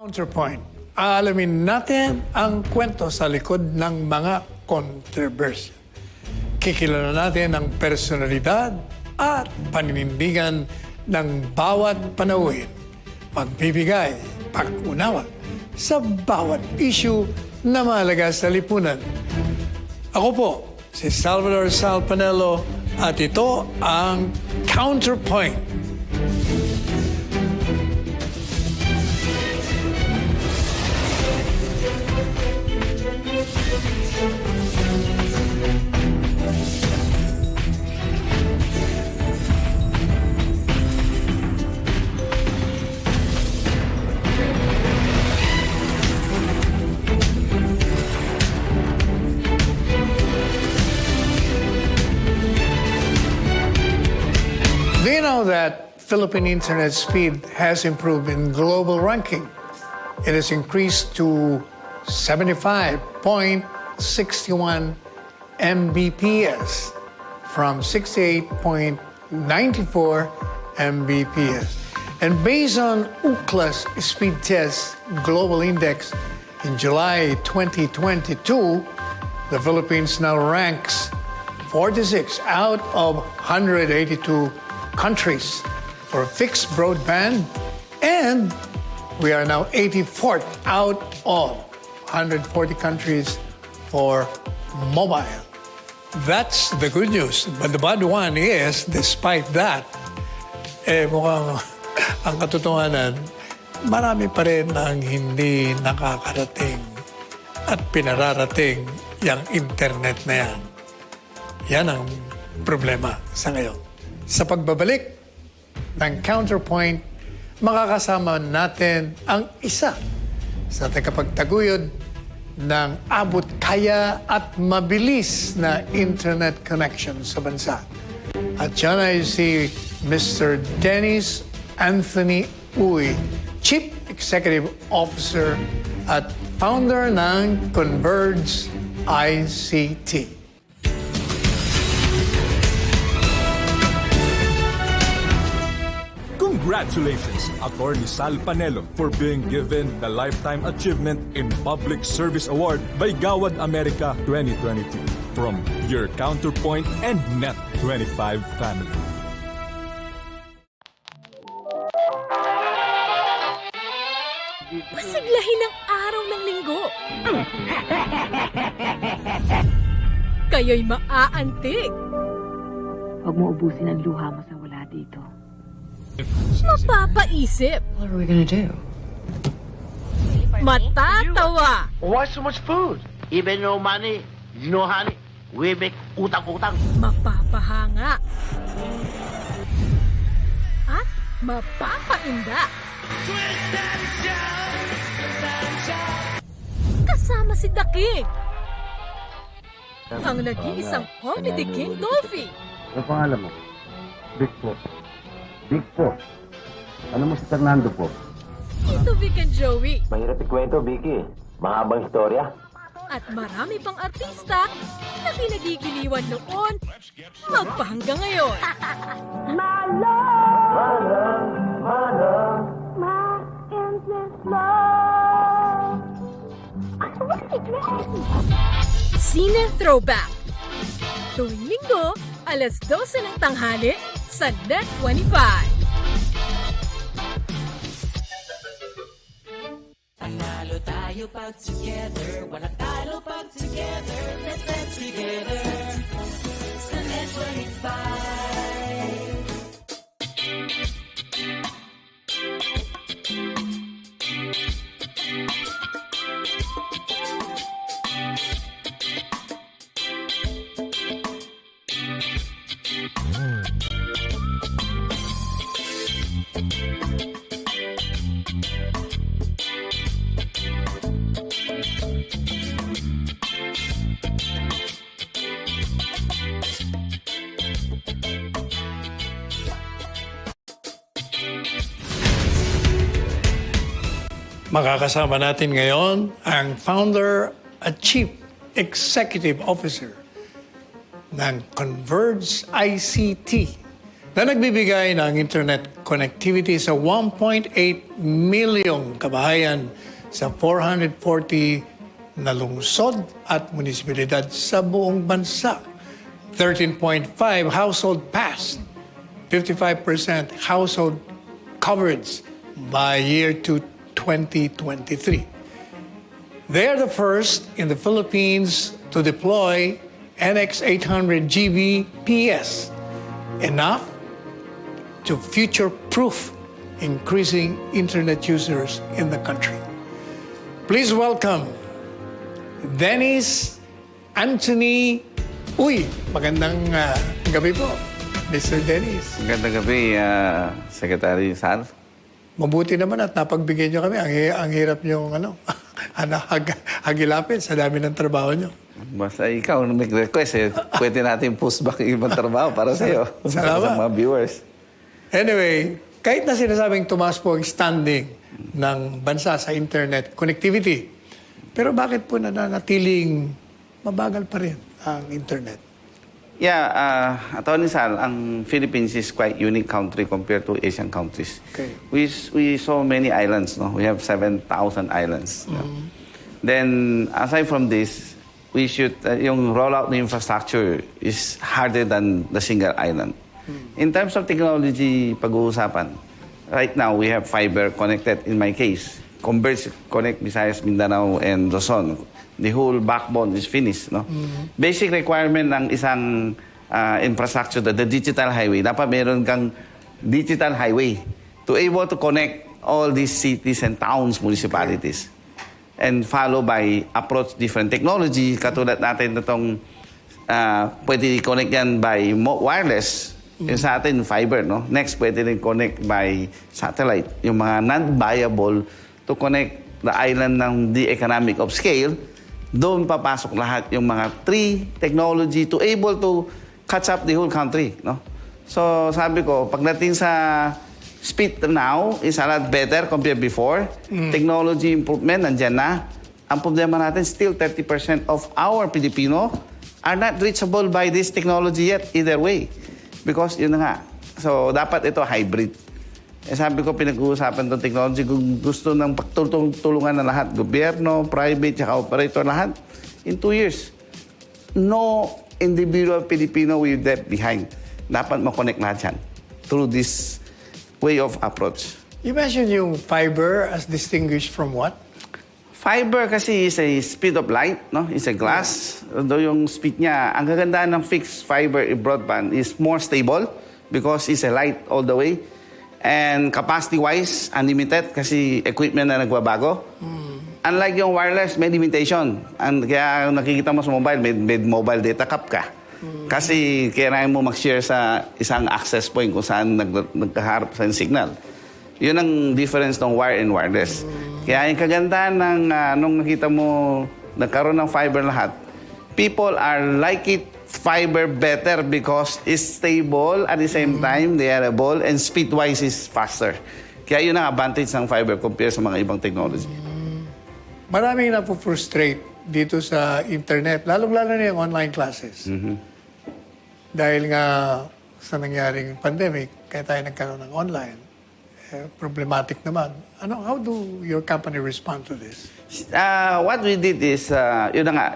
Counterpoint. Alamin natin ang kwento sa likod ng mga controversy. Kikilala natin ang personalidad at paninindigan ng bawat panauhin. Magbibigay pag-unawa sa bawat issue na mahalaga sa lipunan. Ako po, si Salvador Salpanelo at ito ang Counterpoint. Do you know that Philippine internet speed has improved in global ranking? It has increased to 75.61 Mbps from 68.94 Mbps. And based on Ookla's Speed Test Global Index in July 2022, the Philippines now ranks 46 out of 182 countries for fixed broadband, and we are now 84th out of 140 countries for mobile. That's the good news. But the bad one is, despite that, mukhang ang katotohanan, marami pa rin ang hindi nakakarating at pinararating yung internet na yan. Yan ang problema sa ngayon. Sa pagbabalik ng Counterpoint, makakasama natin ang isa sa tagapagtaguyod ng abot kaya at mabilis na internet connection sa bansa. At yan ay si Mr. Dennis Anthony Uy, Chief Executive Officer at founder ng Converge ICT. Congratulations, Attorney Sal Panelo, for being given the Lifetime Achievement in Public Service Award by Gawad America 2022 from your Counterpoint and Net25 family. Pasiglahin ang araw ng linggo. Kayo'y maaantig. Huwag mo ubusin ang luha mo sa wala dito. Mapapaisip. What are we gonna do? Matatawa. Why so much food? Even no money, no honey, we make utang-utang. Mapapahanga. At mapapainda. Kasama si The King. Ang nag-iisang comedy king Dolphy. Ano pangalan mo? Big po. Big po. Ano mo si Fernando po? Tito Vic and Joey. Mahirap ikwento, Vicky. Mahabang istorya. At marami pang artista na pinagigiliwan noon magpahanggang ngayon. Sine Throwback. Tuwing linggo, alas 12 ng tanghali sa Net25. Panalo tayo pag together, walang talo pag together, let's dance together sa Net25. Makakasama natin ngayon ang founder at Chief Executive Officer ng Converge ICT na nagbibigay ng internet connectivity sa 1.8 milyong kabahayan sa 440 na lungsod at munisipalidad sa buong bansa. 13.5 household passed, 55% household coverage by year to 2023. They are the first in the Philippines to deploy NX 800 Gbps, enough to future-proof increasing internet users in the country. Please welcome Dennis Anthony. Uy, magandang gabi po, Mr. Dennis. Magandang gabi, Secretary Sal. Mabuti naman at napagbigyan nyo kami. Ang hirap nyo, hagilapin sa dami ng trabaho nyo. Basta ikaw may request, pwede natin push back yung ibang trabaho para sa'yo. Salamat. Sa mga viewers. Anyway, kahit na sinasabing tumaas po ang standing ng bansa sa internet connectivity, pero bakit po nananatiling mabagal pa rin ang internet? Yeah, Atty. Sal, ang Philippines is quite unique country compared to Asian countries. Okay. We saw many islands, no? We have 7,000 islands. Yeah. Then, aside from this, we should, yung rollout ng infrastructure is harder than the single island. In terms of technology, pag-uusapan, right now, we have fiber connected, in my case. Converge, connect Visayas, Mindanao, and Luzon. The whole backbone is finished, no? Basic requirement ng isang infrastructure, the digital highway, dapat meron kang digital highway to able to connect all these cities and towns, municipalities. And follow by approach different technology, katulad natin itong pwede i-connect yan by wireless. Yung sa atin, fiber, no? Next, pwede rin connect by satellite. Yung mga non-viable to connect the island ng the economic of scale. Doon papasok lahat yung mga three technology to able to catch up the whole country, no? So, sabi ko, pagdating sa speed now is a lot better compared before. Technology improvement, nandyan na. Ang problema natin, still 30% of our Filipino are not reachable by this technology yet, either way. Because yun na nga. So, dapat ito hybrid. Sabi ko, pinag-uusapan itong technology, kung gusto ng pagtulungan na lahat, gobyerno, private, tsaka operator, lahat, in 2 years, no individual Filipino will left behind. Dapat makonect lahat yan through this way of approach. You mentioned yung fiber as distinguished from what? Fiber kasi is a speed of light, no? It's a glass. Although yung speed niya, ang gagandaan ng fixed fiber broadband is more stable because it's a light all the way. And capacity-wise, unlimited kasi equipment na nagbabago. Unlike yung wireless, may limitation. And kaya nakikita mo sa mobile, may mobile data cap ka. Kasi kailangan mo mag-share sa isang access point kung saan nagkaharap sa signal. Yun ang difference ng wire and wireless. Kaya yung kagandahan ng nung nakita mo nagkaroon ng fiber lahat, people are like it fiber better because it's stable at the same time, reliable, and speed-wise is faster. Kaya yun ang advantage ng fiber compared sa mga ibang technology. Maraming napufrustrate dito sa internet, lalong-lalo na yung online classes. Dahil nga sa nangyaring pandemic, kaya tayo nagkaroon ng online. Problematic naman. How do your company respond to this? What we did is, yun na nga,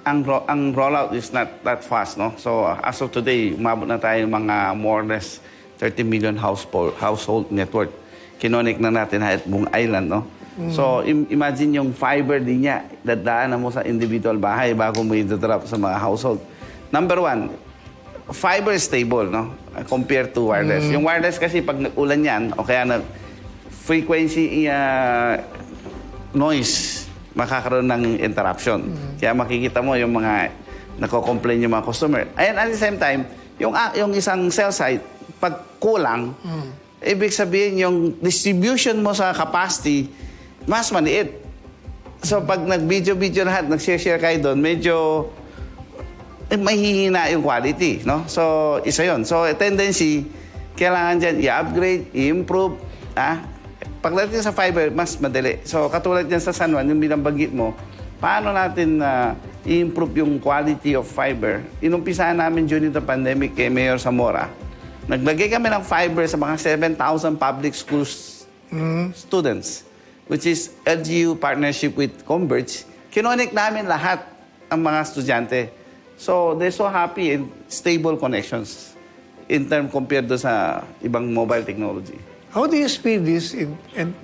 ang rollout is not that fast, no? So, as of today, umabot na tayo mga more or less 30 million household network. Kinonek na natin lahat buong island, no? So, imagine yung fiber din niya, dadaanan mo sa individual bahay bago mo i-drop sa mga household. Number one, fiber is stable, no? Compared to wireless. Yung wireless kasi pag nag-ulan yan, o kaya frequency noise, makakaroon ng interruption. Kaya makikita mo yung mga nako-complain yung mga customer. And at the same time, yung isang cell site, pag kulang, ibig sabihin yung distribution mo sa capacity, mas maliit. So pag nag-video lahat, nag-share kayo doon, medyo mahihina yung quality, no? So, isa yun. So, tendency, kailangan dyan i-upgrade, i-improve, Pagdating sa fiber, mas madali. So, katulad yan sa San Juan, yung binabanggit mo, paano natin i-improve yung quality of fiber? Inumpisahan namin during the pandemic kay Mayor Zamora. Naglagay kami ng fiber sa mga 7,000 public schools students, which is LGU partnership with Converge. Kinonect namin lahat ang mga estudyante. So, they're so happy and stable connections in term compared do sa ibang mobile technology. How do you speed this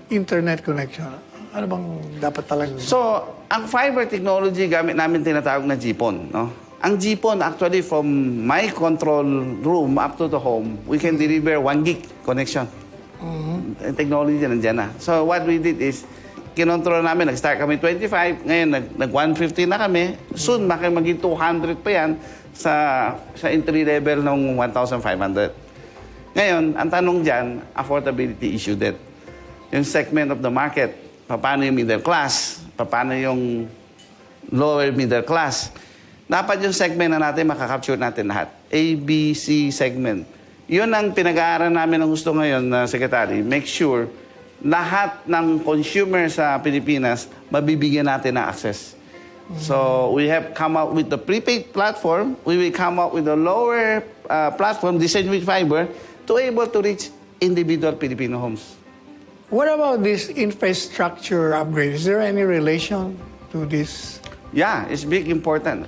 internet connection? Ano bang dapat talaga? So, ang fiber technology gamit namin tinatawag na GPON, no? Ang GPON actually from my control room up to the home, we can deliver 1 gig connection. Technology nandiyan na. So what we did is, kinontrol namin, nag-start kami 25, ngayon nag-150 na kami. Soon, maging 200 pa yan sa entry level ng 1,500. Ngayon, ang tanong dyan, affordability issue din. Yung segment of the market, paano yung middle class, paano yung lower middle class. Dapat yung segment na natin, makakapture natin lahat. A, B, C segment. Yun ang pinag-aaral namin ng gusto ngayon, Secretary. Make sure lahat ng consumer sa Pilipinas, mabibigyan natin ng access. So, we have come out with the prepaid platform. We will come out with a lower platform, designed with fiber, to able to reach individual Filipino homes. What about this infrastructure upgrade? Is there any relation to this? Yeah, it's big important.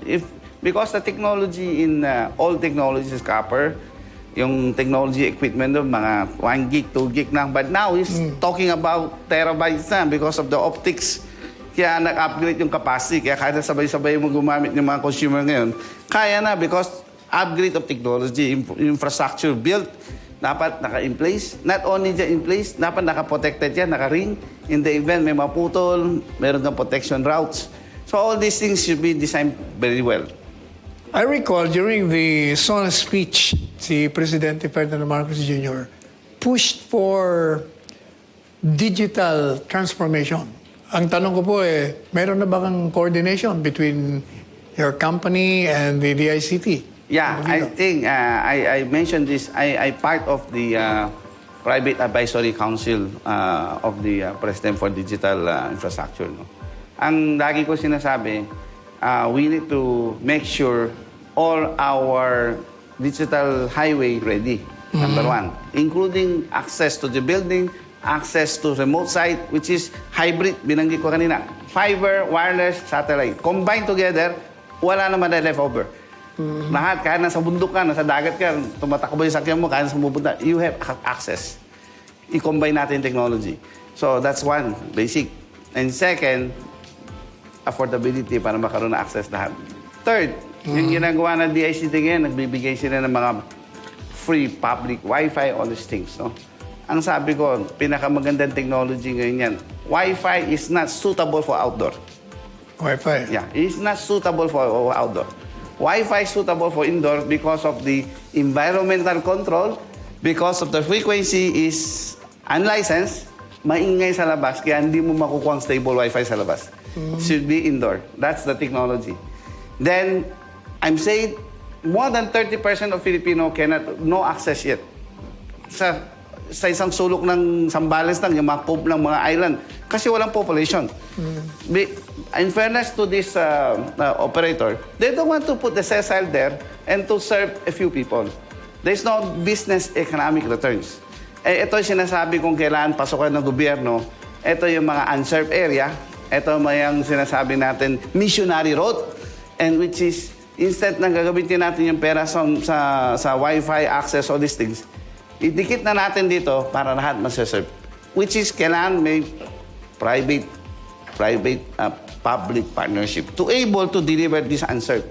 Because the technology in all technologies is copper, yung technology equipment doon, mga 1 gig, 2 gig na. But now, he's talking about terabytes na because of the optics. Kaya nag-upgrade yung capacity. Kaya kada sabay-sabay mo gumamit yung mga consumer ngayon. Kaya na because upgrade of technology, infrastructure built, dapat naka-in place. Not only dyan in place, dapat naka-protected yan, naka-ring. In the event may maputol, meron kang protection routes. So all these things should be designed very well. I recall during the SONA speech, si Presidente Ferdinand Marcos Jr. pushed for digital transformation. Ang tanong ko po meron na ba kang coordination between your company and the DICT? Yeah, I think I mentioned this. I part of the private advisory council of the President for Digital Infrastructure. No? Ang lagi ko sinasabi, we need to make sure all our digital highway ready, number one. Including access to the building, access to remote site, which is hybrid, binanggit ko kanina. Fiber, wireless, satellite. Combined together, wala naman na leftover. Lahat, kaya nasa bundok ka, nasa dagat ka, tumatakbo yung sakyan mo, kaya nasa bubunta, you have access. I-combine natin technology. So that's one, basic. And second, affordability para makaroon na access lahat. Third, yung ginagawa ng DICT ngayon, nagbibigay sila ng mga free public Wi-Fi, all these things. No? Ang sabi ko, pinakamagandang technology ngayon yan, Wi-Fi is not suitable for outdoor. Wi-Fi? Yeah, it's not suitable for outdoor. Wi-Fi is suitable for indoor because of the environmental control, because of the frequency is unlicensed, maingay sa labas, kaya hindi mo makukuha ang stable Wi-Fi sa labas. Should be indoor. That's the technology. Then, I'm saying, more than 30% of Filipino cannot, no access yet. Sa isang sulok ng Zambales lang, yung mga pub ng mga island, kasi walang population. In fairness to this operator, they don't want to put the sessile there and to serve a few people. There's no business economic returns. Ito yung sinasabi kung kailangan pasukan ng gobyerno. Ito yung mga unserved area. Ito yung sinasabi natin, missionary road. And which is, instead na gagamitin natin yung pera sa Wi-Fi access, all these things, idikit na natin dito para lahat masaserve. Which is, kailangan may public partnership to able to deliver this unserved.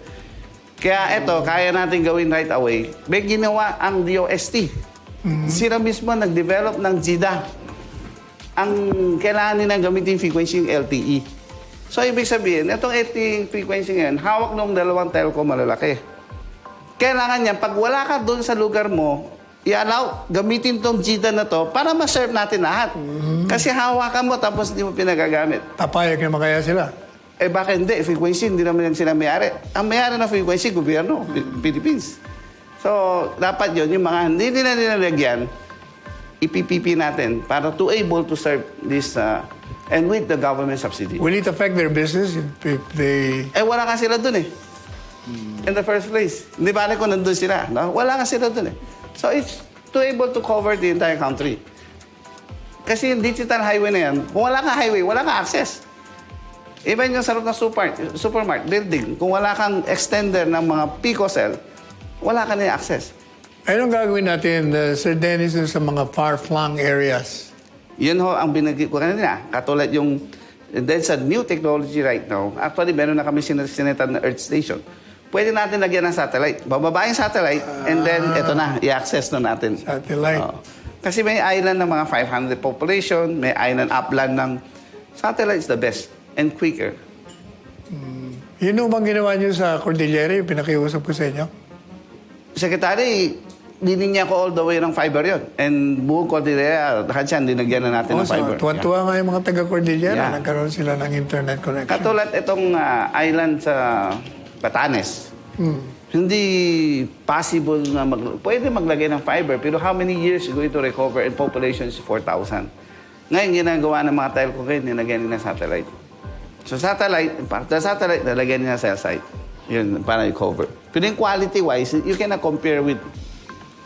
Kaya ito, kaya natin gawin right away. May ginawa ang DOST. Sila mismo nag-develop ng GIDA. Ang kailangan nila gamitin frequency yung LTE. So, ibig sabihin, itong LTE frequency ngayon, hawak ng dalawang telco malalaki. Kailangan yan, pag wala ka doon sa lugar mo, i-allow, gamitin tong GIDA na to para ma-serve natin lahat. Kasi hawakan mo tapos hindi mo pinagagamit. Papayag naman kaya sila? Bakit hindi? Frequency, hindi naman yan sila may-ari. Ang may-ari na frequency, gobyerno, Philippines. So, dapat yun, yung mga hindi nila nilalagyan, ipipipi natin para to able to serve this and with the government subsidy. Will it affect their business if they... Wala ka sila dun in the first place. Hindi ba kung nandun sila? No? Wala ka sila dun So, it's to able to cover the entire country. Kasi yung digital highway na yan, kung wala kang highway, wala kang access. Even yung sa loob ng supermarket building, kung wala kang extender ng mga picocell, wala ka na access. Anong gagawin natin, Sir Dennis, sa mga far-flung areas? Yun ho ang binagay ko kanina. Katulad yung, there's a new technology right now. Actually, meron na kami sinetad na Earth Station. Pwede natin lagyan ng satellite. Bababa yung satellite, and then ito na, i-access na natin. Satellite. Kasi may island ng mga 500 population, may island upland ng satellite is the best and quicker. Yun yung bang ginawa nyo sa Cordillera, yung pinakiusap ko sa inyo? Secretary, dininya ko all the way ng fiber yon. And buong Cordillera, dyan, dinagyan na natin ng fiber. Tuwan-tuwa nga yung mga taga-Cordillera, Yeah. nagkaroon sila ng internet connection. Katulad itong island sa Batanes. Hindi possible na pwede maglagay ng fiber, pero how many years is going to recover and population is 4,000. Ngayon, ginagawa ng mga telco ngayon, nilagyan nila satellite. So satellite, para sa satellite, nilagyan nila cell site. Yun, para i-cover. Pero yung quality-wise, you cannot compare with...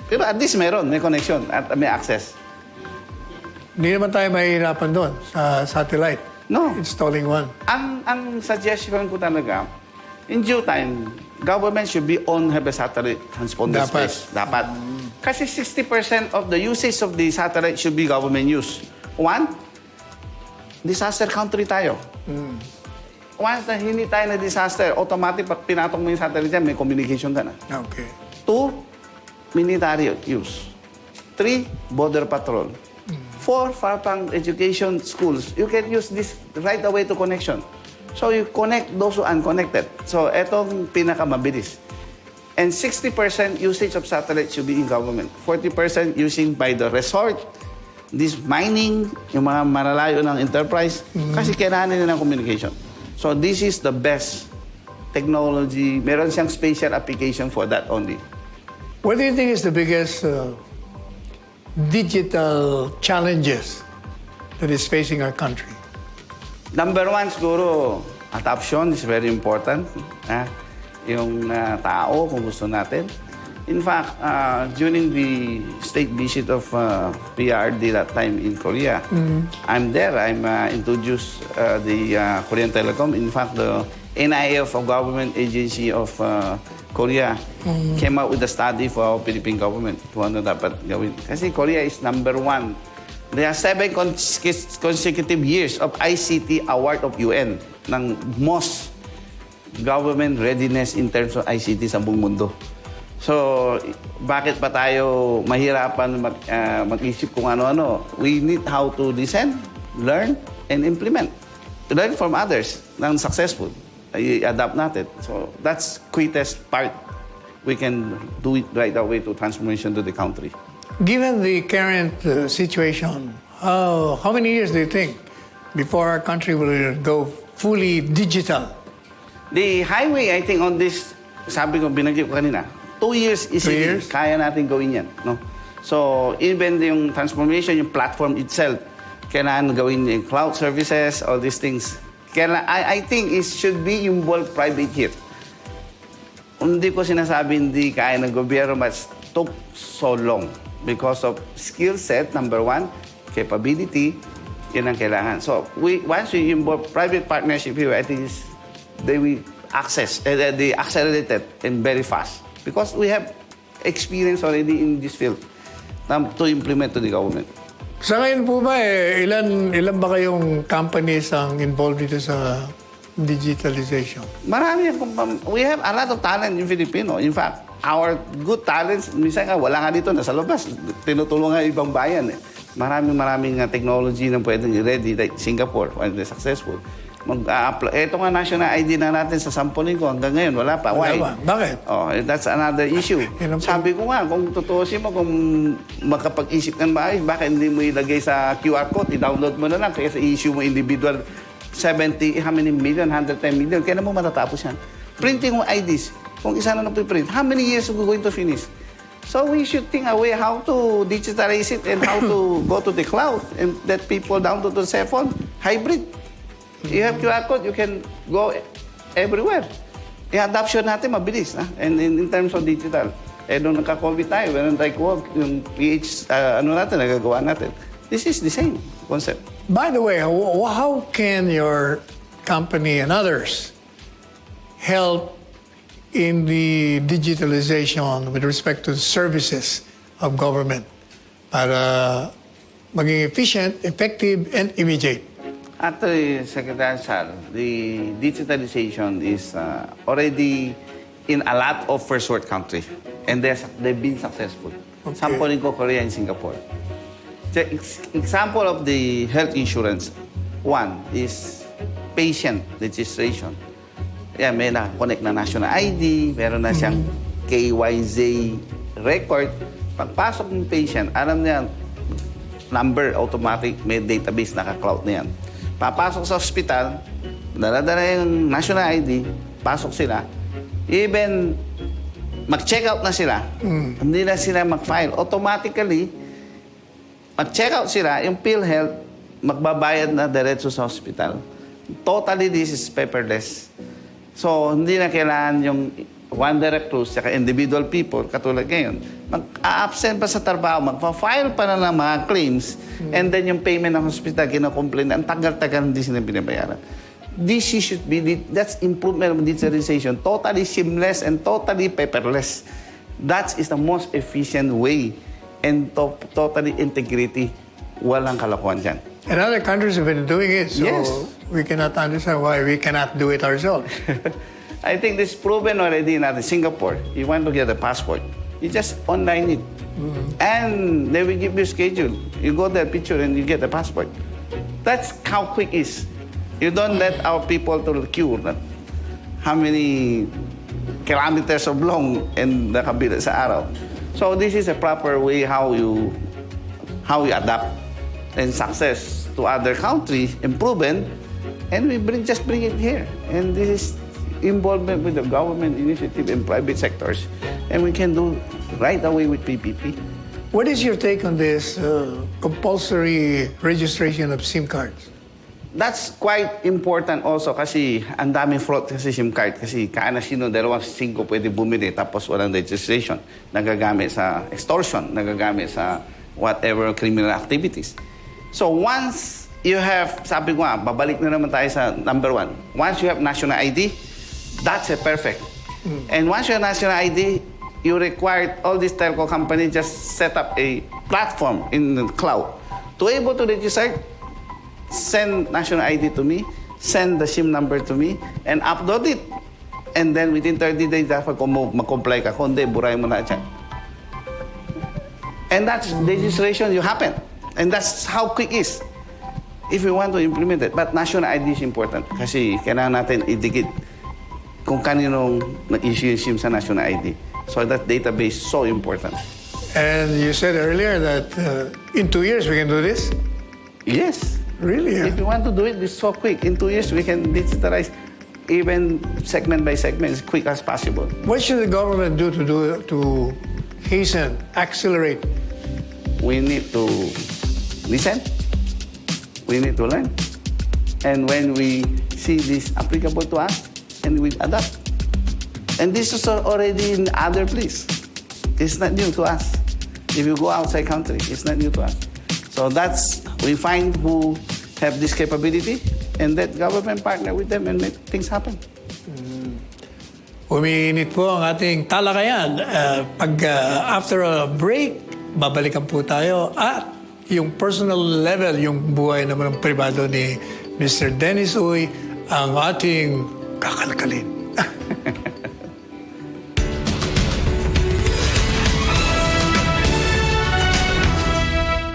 Pero at least meron, may connection at may access. Hindi naman tayo mahihirapan doon sa satellite. No. Installing one. Ang suggestion ko talaga, in due time, government should be have a satellite transponder Dapat. space. Dapat. Kasi 60% of the usage of the satellite should be government use. One, disaster country tayo. Once na hindi tayo na disaster, automatic pag pinatong mo yung satellite dyan, may communication ka na. Okay. 2, military use. 3, border patrol. 4, farpang education schools. You can use this right away to connection. So you connect those who are unconnected. So etong pinakamabilis. And 60% usage of satellite should be in government. 40% using by the resort. This mining, yung mga malalayo ng enterprise. Kasi kailangan nila ng communication. So this is the best technology. Meron siyang special application for that only. What do you think is the biggest digital challenges that is facing our country? Number one, siguro, adoption is very important. Yung tao, kung gusto natin. In fact, during the state visit of PRD that time in Korea, I'm there. I'm introduced the Korean Telecom. In fact, the NIF of government agency of Korea came out with a study for our Philippine government kung ano dapat gawin. Kasi Korea is number one. There are 7 consecutive years of ICT award of UN ng most government readiness in terms of ICT sa buong mundo. So, bakit pa tayo mahirapan mag-isip kung ano-ano? We need how to listen, learn, and implement. Learn from others ng successful. I-adapt natin. So, that's quickest part. We can do it right away to transformation to the country. Given the current situation, how many years do you think before our country will go fully digital? The highway, I think on this, sabi ko, binagay ko kanina, 2 years is 2 years? kaya natin gawin yan. No? So, even yung transformation, yung platform itself, kailangan gawin yung cloud services, all these things. I think it should be involved private here. Hindi ko sinasabi hindi kaya ng gobyerno, but took so long because of skill set, number one, capability, yun ang kailangan. So, once we involve private partnership here, I think they will access, they accelerated and very fast. Because we have experience already in this field to implement to the government. Sa ngayon po ba, ilan ba kayong companies ang involved dito sa digitalization? Marami. We have a lot of talent in Filipino. In fact, our good talents, minsan nga wala nga dito, nasa labas. Tinutulungan ibang bayan. Maraming technology na pwedeng ready, like Singapore, when they're successful. Ito nga national ID na natin sa sampling ko, hanggang ngayon, wala pa. Why? Bakit? Oh, that's another issue. Sabi ko nga, kung tutuusin mo, kung makapag-isip ng maayos, bakit hindi mo ilagay sa QR code, i-download mo na lang, kaya sa issue mo individual 70, how many million, 110 million, kaya na mo matatapos yan. Printing mo IDs, kung isa na nag-print, how many years are we going to finish? So we should think a way how to digitalize it and how to go to the cloud and let people download to the cell phone, hybrid. You have QR code, you can go everywhere. Yung adoption natin, mabilis. And in terms of digital. nung nagka-COVID tayo, meron tayo co-op, yung PH, nagagawa natin. This is the same concept. By the way, how can your company and others help in the digitalization with respect to services of government para maging efficient, effective, and immediate? Actually, Secretary Sal, the digitalization is already in a lot of first world countries, and they've been successful. Okay. Sample ko Korea and Singapore. The example of the health insurance, one is patient registration. Yeah, may na-connect na national ID, meron na siyang KYZ record. Pagpasok ng patient, alam niya, number, automatic, may database, naka-cloud na yan. Papasok sa hospital, dala-dala yung national ID, pasok sila. Even mag-check out na sila, hindi na sila mag-file. Automatically, mag-check out sila, yung PhilHealth, magbabayad na diretso sa hospital. Totally, this is paperless. So, hindi na kailangan yung one directors, saka individual people, katulad ngayon, mag-a-absent pa sa trabaho, magpa-file pa na ng mga claims, and then yung payment ng hospital, kina-complain, ang tagal-tagal hindi sila binabayaran. This should be, that's improvement of digitalization, totally seamless and totally paperless. That is the most efficient way and totally integrity. Walang kalokohan dyan. And other countries have been doing it, so Yes. we cannot understand why we cannot do it ourselves. I think this proven already in Singapore. You want to get a passport, you just online it. And they will give you a schedule. You go there, picture, and you get the passport. That's how quick it is. You don't let our people to queue. How many kilometers of long and nakabila sa araw. So this is a proper way how you adapt and success to other countries, improvement, and we just bring it here. And this is involvement with the government initiative and private sectors, and we can do right away with PPP. What is your take on this compulsory registration of SIM cards? That's quite important also kasi ang daming fraud kasi SIM card kasi sino 2-5 pwede bumili tapos walang registration. Nagagamit sa extortion, nagagamit sa whatever criminal activities. So once you have, sabi ko nga, babalik na naman tayo sa number 1. Once you have national ID, that's a perfect. And once you have national ID, you require all these telco companies just set up a platform in the cloud. To able to register, send national ID to me, send the SIM number to me, and upload it. And then within 30 days, dapat kung mag-comply ka, kung hindi, buray mo na dyan. And that's registration you happen. And that's how quick it is. If we want to implement it. But national ID is important kasi kailangan natin idikit kung kaninong nag-issue yung SIM sa national ID. So that database is so important. And you said earlier that in 2 years we can do this? Yes. Really? If you want to do it, it's so quick. In 2 years, we can digitalize even segment by segment as quick as possible. What should the government do to hasten, accelerate? We need to listen. We need to learn. And when we see this applicable to us, and we adapt. And this is already in other places. It's not new to us. If you go outside country, it's not new to us. So that's, we find who have this capability and let government partner with them and make things happen. Umiinit po ang ating talakayan. After a break, babalikan po tayo at yung personal level, yung buhay naman ng pribado ni Mr. Dennis Uy, ang ating kakalkalin.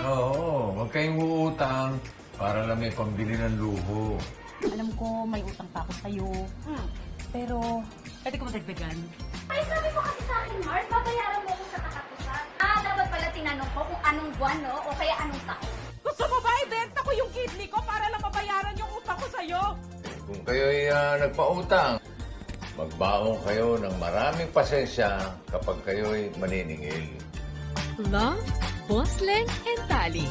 Oo, huwag kayong uutang para lang may pambili ng luho. Alam ko may utang pa ako sa'yo. Pero, pwede ko madagdagan? Ay, sabi mo kasi sa akin, Mars, babayaran mo ako sa katapusan. Dapat pala tinanong ko kung anong buwan, no? O kaya anong taon. Gusto mo ba ibenta ko yung kidney ko para lang mabayaran yung utang ko sa'yo? Kung kayo'y nagpautang, magbaong kayo ng maraming pasensya kapag kayo'y maniningil. Love, Bosleng, and Tali.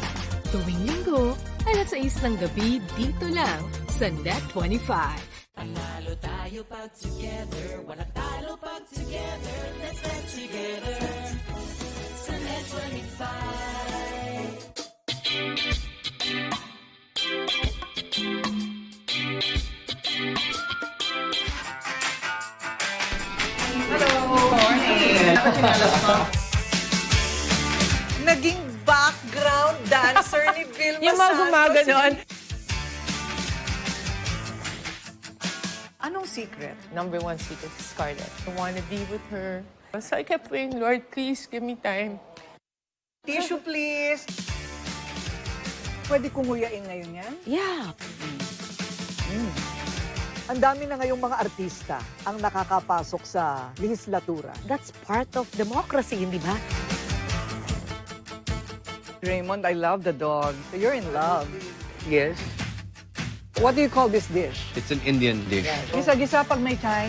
Tuwing linggo, 6:00 ng gabi dito lang sa Net 25. Panalo tayo. tayo pag together. Walang talo pag together. Let's stand together. Sa Net 25. Naging background dancer ni Vilma Yung mga gumaganon. Anong secret? Number one secret is Scarlett. I want to be with her. So I kept praying, Lord, please give me time. Tissue, please. Pwede kong huyain ngayon yan? Yeah. Ang dami na ngayong mga artista ang nakakapasok sa lehislatura. That's part of democracy, hindi ba? Raymond, I love the dog. So you're in love. Yes. What do you call this dish? It's an Indian dish. Gisa-gisa pag may time.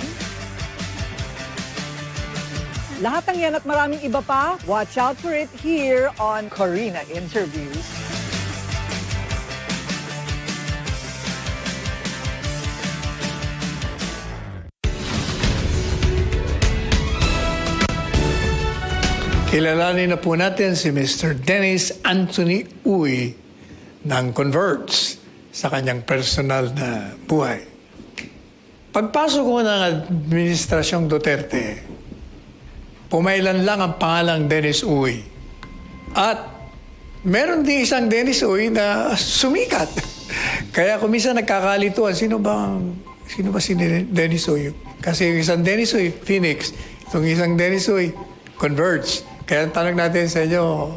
Lahat ng yan at maraming iba pa, watch out for it here on Corina Interviews. Kilalanin na po natin si Mr. Dennis Anthony Uy ng Converts sa kanyang personal na buhay. Pagpasok ko ng Administrasyong Duterte, pumailan lang ang pangalang Dennis Uy. At meron din isang Dennis Uy na sumikat. Kaya kung minsan nagkakalituan, sino ba si Dennis Uy? Kasi yung isang Dennis Uy, Phoenix. Itong isang Dennis Uy, Converts. Kaya tanong natin sa inyo,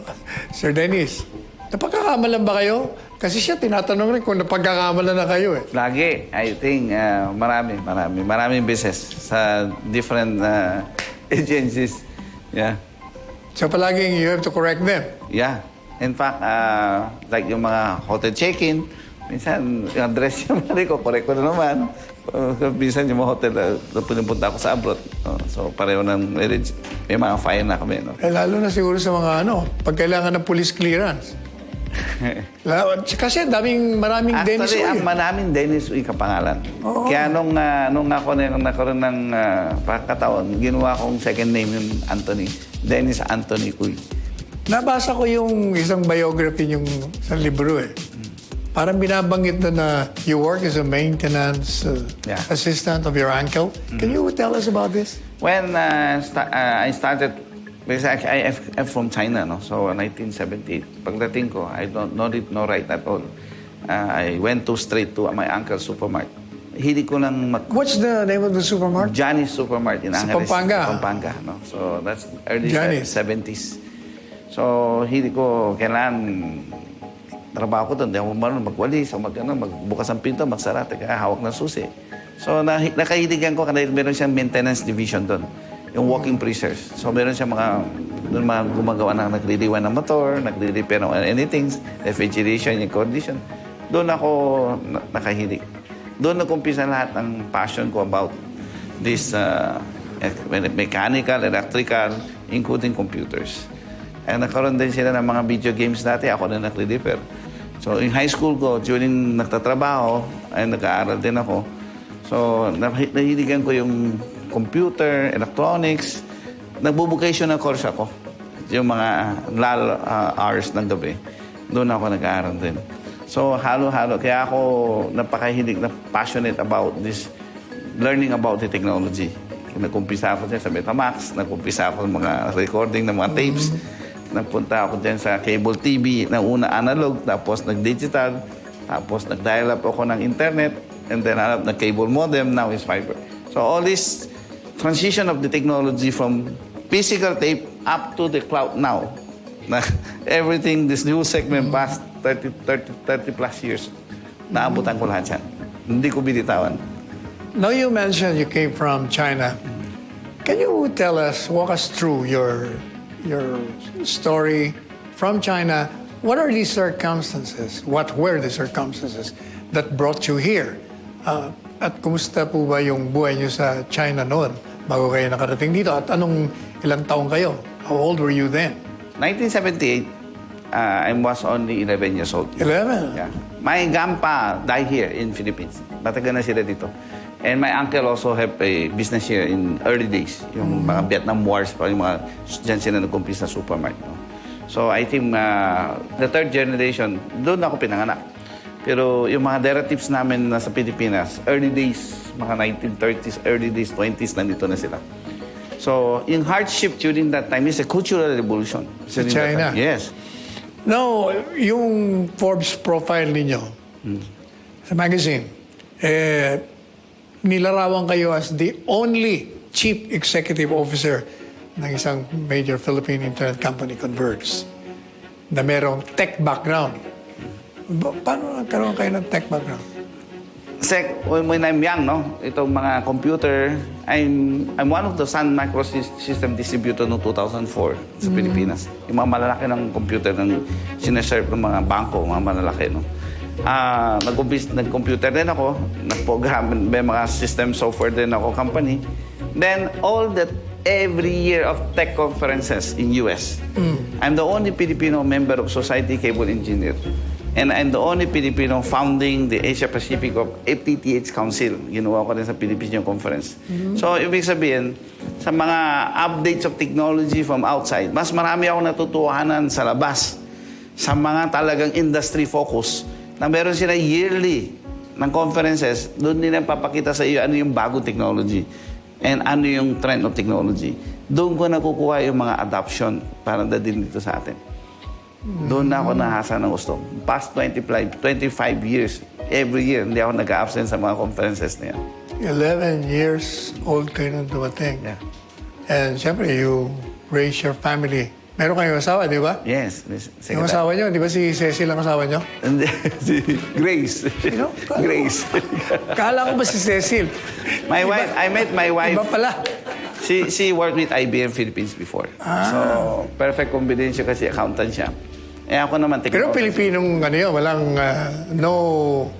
Sir Dennis, napagkakamalan ba kayo? Kasi siya tinatanong rin kung napagkakamalan na kayo eh. Lagi, I think, maraming beses sa different agencies. Yeah. So palaging you have to correct them? Yeah. In fact, like yung mga hotel check-in, minsan yung address yung mali ko, correct ko na naman. Minsan yung mga hotel, pupunta ako sa abroad. So pareho ng may mga file na kami. No? Eh, lalo na siguro sa mga pag kailangan ng police clearance. Kasi maraming Dennis Uy. Actually, ang maraming Dennis Uy kapangalan. Oo. Kaya nung ako nagkaroon ng pagkataon, ginawa kong second name yung Anthony. Dennis Anthony Uy. Nabasa ko yung isang biography yung sa libro eh. Parang binabanggit na you work as a maintenance assistant of your uncle. Can you tell us about this? When I started, because I'm from China, no? So 1978, pagdating ko, I don't no right at all. I went straight to my uncle's supermarket. Hindi ko lang What's the name of the supermarket? Johnny's Supermarket in Angeles. Pampanga. Pampanga, no? So that's early Johnny's. 70s. So hindi ko kailangan trabaho ko doon. Hindi ako marunong magwalis, magbukas ang pinto, magsara, kaya hawak ng susi. So nakahiligan ko kasi meron siyang maintenance division doon. Yung walking freezers. So meron siyang mga gumagawa ng nagre-rewind ng motor, nagre-repair ng anything, refrigeration, yung condition. Doon ako nakahilig. Doon nakumpisa lahat ng passion ko about this mechanical, electrical, including computers. And nagkaroon din sila ng mga video games dati. Ako na nagre-repair. So in high school ko, during nagtatrabaho, ay nag-aaral din ako. So nahiligan ko yung computer, electronics. Nagbo-vocational course ako. Yung mga hours ng gabi. Doon ako nag-aaral din. So halo-halo. Kaya ako napakahilig, passionate about this, learning about the technology. Nag-umpisa ako dyan sa Betamax. Nag-umpisa ako ng mga recording ng mga tapes. Nagpunta ako dyan sa cable TV na una analog, tapos nag-digital, tapos nag-dial-up ako ng internet, and then nag-cable modem, now is fiber. So all this transition of the technology from physical tape up to the cloud now. Everything, this new segment past 30 plus years, naabutan ko lahat yan. Hindi ko binitawan. Now you mentioned you came from China. Can you walk us through your story from China? What are these circumstances? What were the circumstances that brought you here? At kumusta po ba yung buhay niyo sa China noon bago kayo nakarating dito? At ilang taong kayo? How old were you then? 1978, I was only 11 years old. 11? Yeah. My grandpa died here in Philippines. Matagal na sila dito. And my uncle also have a business here in early days. Yung mga Vietnam Wars, pa yung mga dyan sila nag-umpisa sa supermarket. No? So I think the third generation, doon ako pinanganak. Pero yung mga relatives namin sa Pilipinas, early days, mga 1930s, early days, 20s, nandito na sila. So yung hardship during that time is a cultural revolution. Sa China? Yes. Now, yung Forbes profile ninyo sa magazine, nilarawan kayo as the only chief executive officer ng isang major Philippine internet company, Converge, na merong tech background. Paano nagkaroon kayo ng tech background? When I'm young, no, itong mga computer, I'm one of the Sun Microsystem distributor noong 2004 sa Pilipinas. Yung mga malalaki ng computer ng sineserve ng mga bangko, mga malalaki, no. Nag-computer din ako, nag-program, may mga system software din ako company. Then every year of tech conferences in US, I'm the only Filipino member of Society Cable Engineer. And I'm the only Filipino founding the Asia Pacific of FTTH Council. Ginawa ko rin sa Filipino Conference. So, ibig sabihin, sa mga updates of technology from outside, mas marami ako natutuhanan sa labas sa mga talagang industry focus na meron sila yearly ng conferences, doon nila papakita sa iyo ano yung bagong technology and ano yung trend of technology. Doon ko nakukuha yung mga adoption para dadin dito sa atin. Doon na ako nahasa ng gusto. Past 25 years, every year, hindi ako nag-absent sa mga conferences na yan. 11 years old kayo nung dumating. Yeah. And siyempre, you raise your family. Meron kayong asawa, di ba? Yes. Yung asawa nyo, di ba si Cecil ang asawa nyo? Si Grace. Sino? Grace. Kala ko ba si Cecil? My wife, I met my wife. Iba pala. She worked with IBM Philippines before. So, perfect combination kasi accountant siya. Ako naman, pero Pilipinong ano yun, walang no...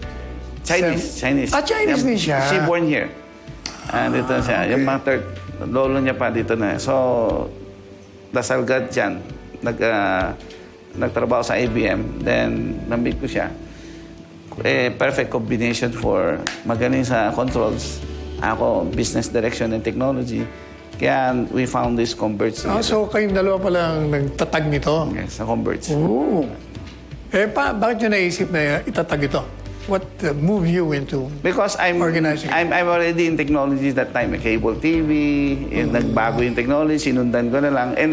Chinese. Chinese din siya. She born here. Dito siya. Okay. Yung mga third, lolo niya pa dito na. So, dasal God dyan. Nagtrabaho sa IBM. Then, nambit ko siya. Perfect combination for magaling sa controls. Ako, business direction and technology. Kaya we found this Converge. So kayong dalawa palang nagtatag nito? Yes, sa Converge. Oo. Bakit nyo naisip na itatag ito? What moved you into organizing? I'm already in technology that time. Cable TV, nagbago yung technology, sinundan ko na lang. And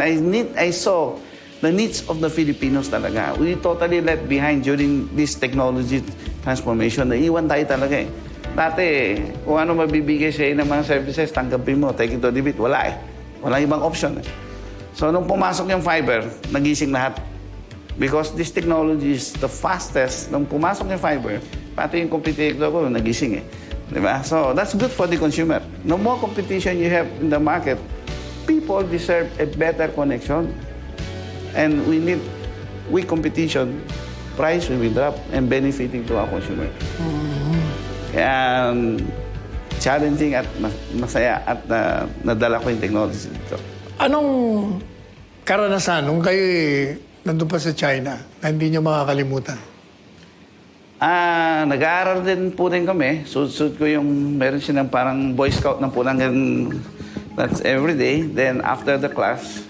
I saw the needs of the Filipinos talaga. We totally left behind during this technology transformation. Naiwan tayo talaga eh. Dati, kung ano mabibigay sa'yo ng mga services, tanggapin mo, take it to debit. Wala eh. Walang ibang option eh. So, nung pumasok yung fiber, nagising lahat. Because this technology is the fastest. Nung pumasok yung fiber, pati yung competitor ko, nagising eh. Diba? So, that's good for the consumer. No more competition you have in the market, people deserve a better connection. And we need weak competition, price will be drop and benefiting to our consumer. Kaya challenging at masaya at nadala ko yung technology dito. Anong karanasan nung kayo nandun pa sa China na hindi nyo makakalimutan? Nag-aaral din po rin kami. Suit ko yung meron silang parang Boy Scout ng pulangan. That's every day. Then after the class,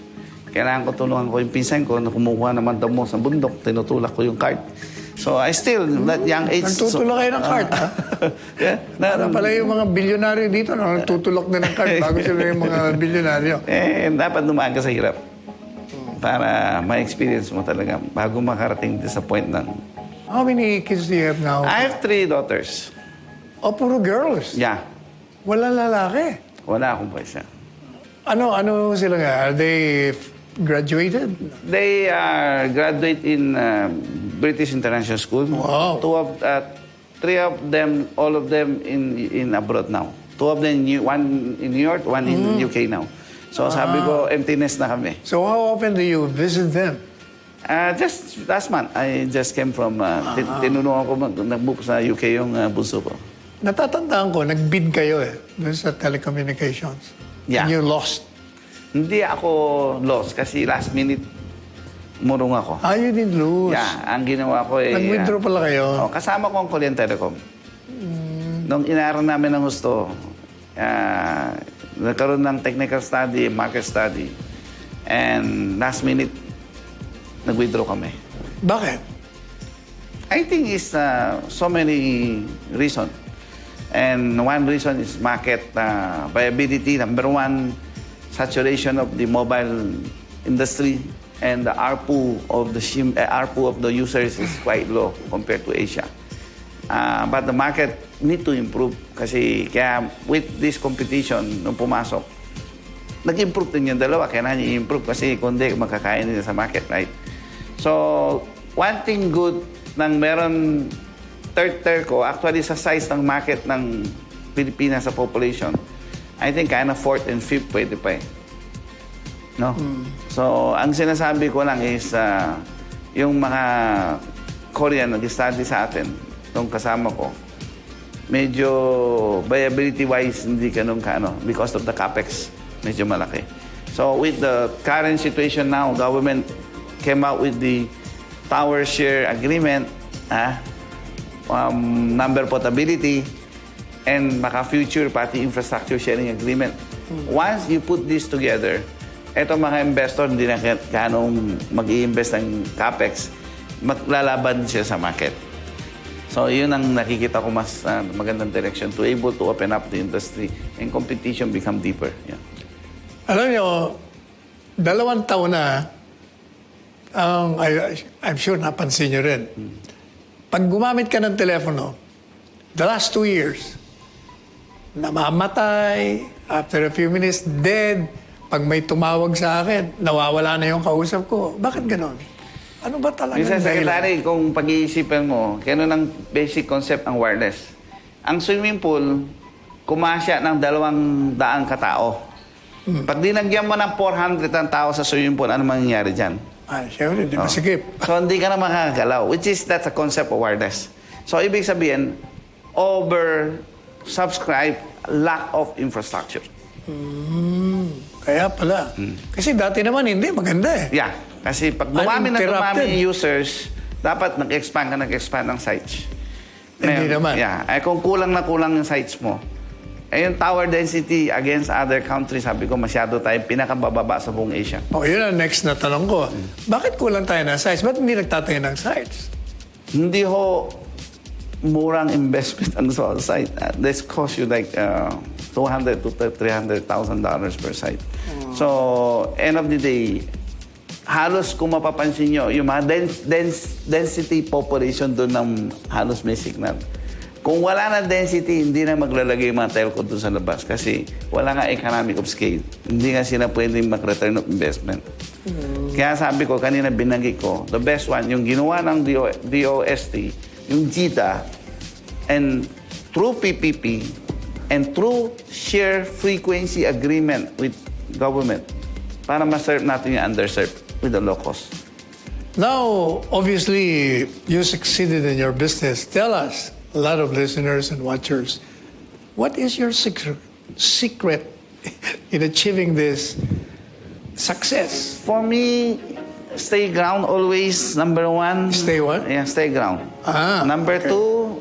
kailangan ko tulungan ko yung pinsan ko na kumukuha naman damo sa bundok. Tinutulak ko yung card. So I still, that young age... Nagtutulak kayo ng card, ha? Yeah. Pala yung mga bilyonaryo dito, nagtutulak din ng card bago sila yung mga bilyonaryo. Dapat dumaan ka sa hirap. Para ma-experience mo talaga bago makarating sa point ng... How many kids do you have now? I have 3 daughters. Oh, puro girls? Yeah. Walang lalaki? Wala akong boys. Ano sila nga? Are they graduated? They are graduate in British International School. Wow. 3 of them, all of them in abroad now. 2 of them, one in New York, one in UK now. So sabi ko, emptiness na kami. So how often do you visit them? Just last month, I just came from, tinulungan ko, nag-book sa UK yung bunso ko. Natatandaan ko, nag-bid kayo doon sa telecommunications. Yeah. And you lost. Hindi ako lost kasi last minute murong ako. You didn't lose? Yeah, ang ginawa ko Nag-withdraw pala kayo? Kasama ko ang Korean Telecom. Nung inaral namin ng gusto, nagkaroon ng technical study, market study, and last minute, nag-withdraw kami. Bakit? I think it's so many reasons. And one reason is market viability. Number one, saturation of the mobile industry, and the ARPU of the users is quite low compared to Asia. But the market need to improve kasi kaya with this competition nung pumasok, nag-improve din yung dalawa. Kaya na i-improve kasi kundi makakain nila sa market, right? So, one thing good nang meron third telco, actually sa size ng market ng Pilipinas sa population, I think kaya na fourth and fifth pwede pa eh. No? So, ang sinasabi ko lang is yung mga Korean nag-study sa atin, itong kasama ko, medyo viability-wise hindi ganun ka-ano because of the capex, medyo malaki. So, with the current situation now, government came out with the tower share agreement, number portability, and maka-future pati infrastructure sharing agreement. Once you put this together, eto mga investor hindi na kanong mag-i-invest ng capex, maglalaban siya sa market. So, yun ang nakikita ko mas magandang direction to able to open up the industry and competition become deeper. Yeah. Alam niyo, 2 taon na, I'm sure napansin niyo rin. Pag gumamit ka ng telepono, the last 2 years, namamatay, after a few minutes, dead. Pag may tumawag sa akin, nawawala na yung kausap ko. Bakit ganon? Ano ba talaga? Mr. Secretary, kung pag-iisipan mo, kaya ng basic concept ang wireless. Ang swimming pool, kumasya ng 200 katao. Pag dinagyan mo ng 400 ang tao sa swimming pool, ano mangyayari dyan? Siyempre, di masikip. So, hindi ka na makakagalaw. Which is, that's a concept of wireless. So, ibig sabihin, over-subscribe, lack of infrastructure. Kaya pala. Kasi dati naman hindi, maganda eh. Yeah. Kasi pag dumami na dumami yung users, dapat nag-expand ng sites. Hindi naman. Yeah. Ay, kung kulang na kulang yung sites mo, yung tower density against other countries, sabi ko, masyado tayo pinakabababa sa buong Asia. Yun ang next na tanong ko. Bakit kulang tayo ng sites? Ba't hindi nagtatayo ng sites? Hindi ho murang investment ang sa site. This cost you like $200,000 to $300,000 per site. So, end of the day, halos kung mapapansin nyo, yung mga density population doon ng halos may signal. Kung wala na density, hindi na maglalagay yung mga telco doon sa labas kasi wala nga economic of scale. Hindi nga sila pwedeng mag-return of investment. Kaya sabi ko, kanina binanggit ko, the best one, yung ginawa ng DOST, yung JITA, and through PPP, and through share frequency agreement with government, para ma-serve natin yung underserved with the low cost. Now, obviously, you succeeded in your business. Tell us, a lot of listeners and watchers, what is your secret in achieving this success? For me, stay ground always, number one. Stay what? Yeah, stay ground. Number two,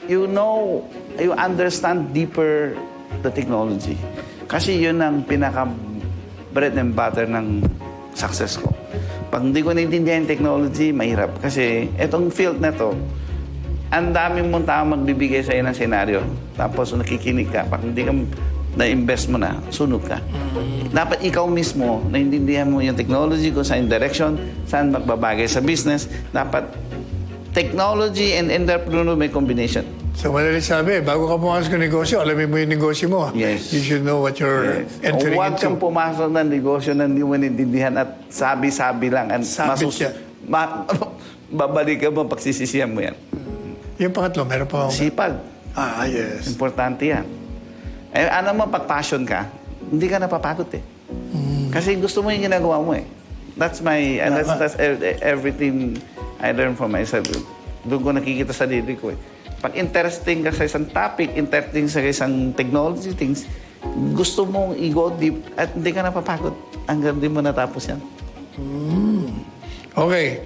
you understand deeper the technology. Kasi yun ang pinaka bread and butter ng success ko. Pag hindi ko naintindihan yung technology, mahirap. Kasi itong field na to, ang daming mong tao magbibigay sa'yo ng senaryo. Tapos nakikinig ka. Pag hindi ka na-invest mo na, sunod ka. Dapat ikaw mismo, naintindihan mo yung technology kung saan direction, saan magbabagay sa business. Dapat technology and entrepreneur may combination. So, madali sabi, bago ka pumasok ng negosyo, alamin mo yung negosyo mo. Yes. You should know what you're entering Huwag into. kang pumasok ng negosyo na hindi mo naintindihan at sabi-sabi lang. Sabit siya. Babalik ka mo, pagsisisihan mo yan. Yung pangatlo, meron pa akong... Sipag. Yes. Importante yan. Eh, ano mo, pag passion ka, hindi ka napapagod eh. Kasi gusto mo yung ginagawa mo eh. That's that's everything I learned from myself. Doon ko nakikita sa sarili ko eh. Pag interesting ka sa isang topic, interesting sa isang technology things, gusto mong i-go deep at hindi ka napapagod. Hanggang di mo natapos yan. Okay.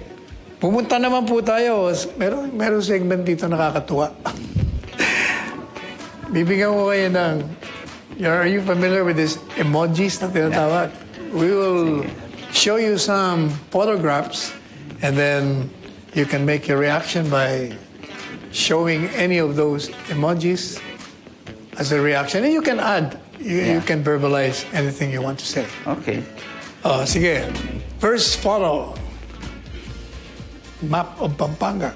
Pumunta naman po tayo. Meron segment dito nakakatuwa. bibigyan ko kayo ng, are you familiar with these emojis na tinatawag? We will show you some photographs and then you can make your reaction by showing any of those emojis as a reaction. And you can add, you can verbalize anything you want to say. Okay. Sige. First photo. Map of Pampanga.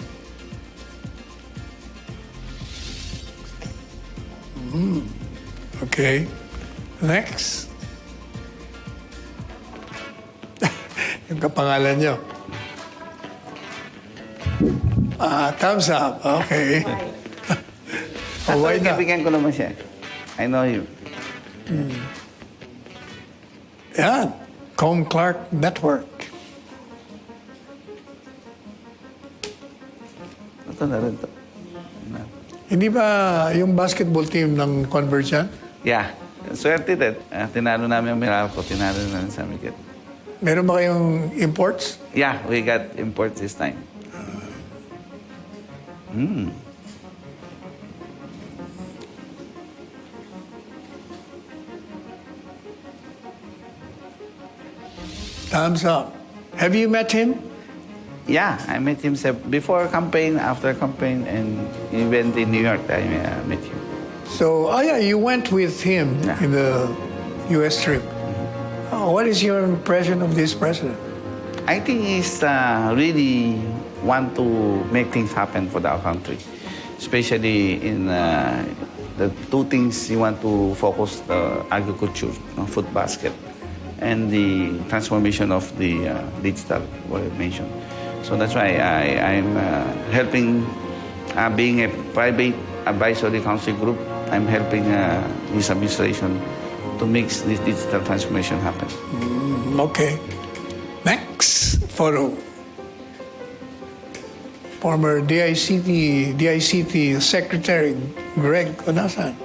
Okay. Next. Yung kapangalan nyo. Thumbs up. Okay. Why not? Kaibigan ko naman siya. I know you. Yan. Clark Network. Ito na rin to. Hindi ba yung basketball team ng Converge yan? Yeah. Swerte din. Tinalo namin yung Miyerkules. Tinalo na sa Mikit. Meron ba kayong imports? Yeah, we got imports this time. Thumbs up. Have you met him? Yeah, I met him before campaign, after campaign, and even in New York, I met him. So, yeah, you went with him in the U.S. trip. What is your impression of this president? I think he's really want to make things happen for our country, especially in the two things he want to focus: the agriculture, food basket, and the transformation of the digital, what I mentioned. So that's why I'm helping, being a private advisory council group, I'm helping his administration to make this digital transformation happen. Okay. Next photo. Former DICT Secretary Greg Onasan.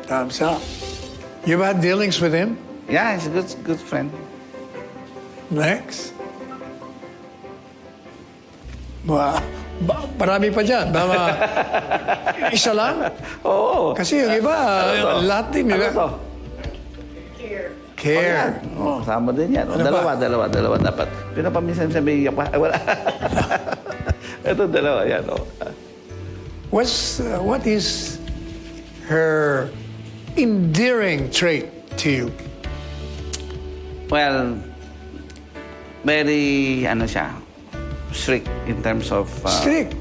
Thumbs up. You've had dealings with him? Yeah, he's a good friend. Next. Marami pa dyan. Isa lang? Oo. Kasi yung iba, lahat din nila. Ano to? Care. Kasama din yan. Dalawa dapat. Pero paminsan sabi pa, wala. Ito dalawa, yan. What is her endearing trait to you? Well, very, strict in terms of... strict?